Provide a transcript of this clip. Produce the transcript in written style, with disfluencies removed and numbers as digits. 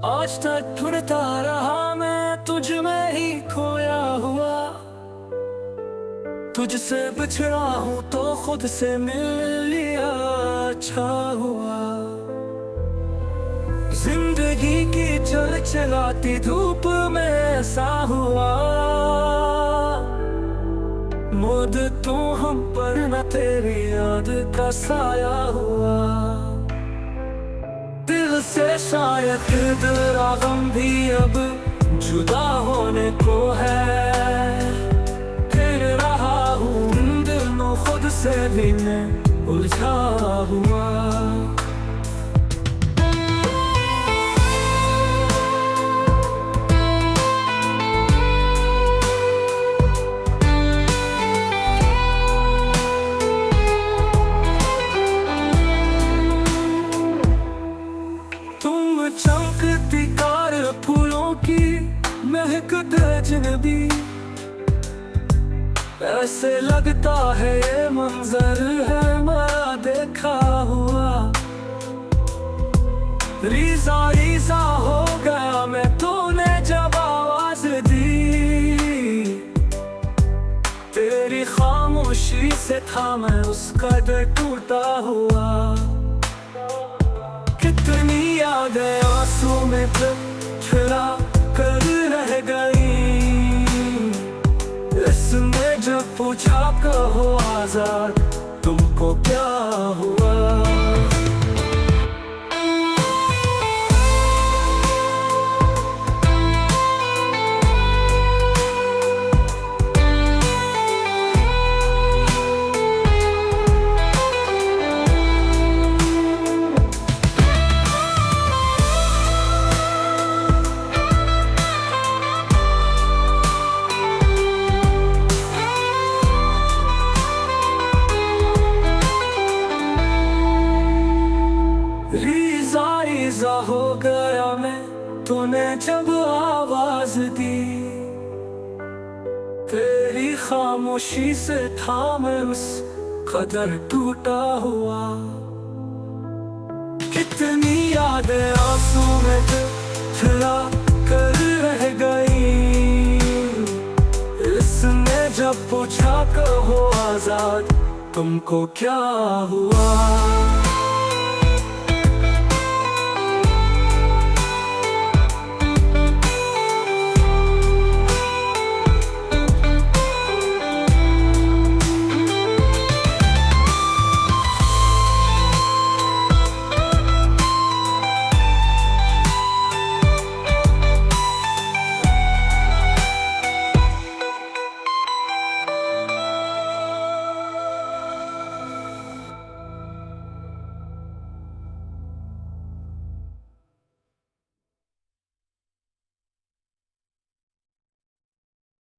आज तक ढूंढता रहा मैं तुझ में ही खोया हुआ। तुझसे बिछड़ा हूँ तो खुद से मिल लिया, अच्छा हुआ। जिंदगी की चल चलाती धूप में ऐसा हुआ। मुद तू हम पर न तेरी याद का साया हुआ। दिल से शायद तेरा गम भी अब जुदा होने को है। फिर रहा हूँ दिलों खुद से भी मैं उलझा हुआ। चमकती कार फूलों की महक अजनबी। ऐसे लगता है ये मंजर है मेरा देखा हुआ। रीज़ा रीज़ा हो गया मैं तूने जब आवाज दी। तेरी खामोशी से था मैं उस कदर टूटा हुआ। कितनी यादें आंसू में फिरा कर रह गई। इसने जब पूछा कहो आजाद तुमको क्या हुआ। रीज़ा हो गया मैं तूने जब आवाज दी। तेरी खामोशी से था मैं उस कदर टूटा हुआ। कितनी यादें आंसू में फिरा कर रह गई। इसने जब पूछा कहो आजाद तुमको क्या हुआ।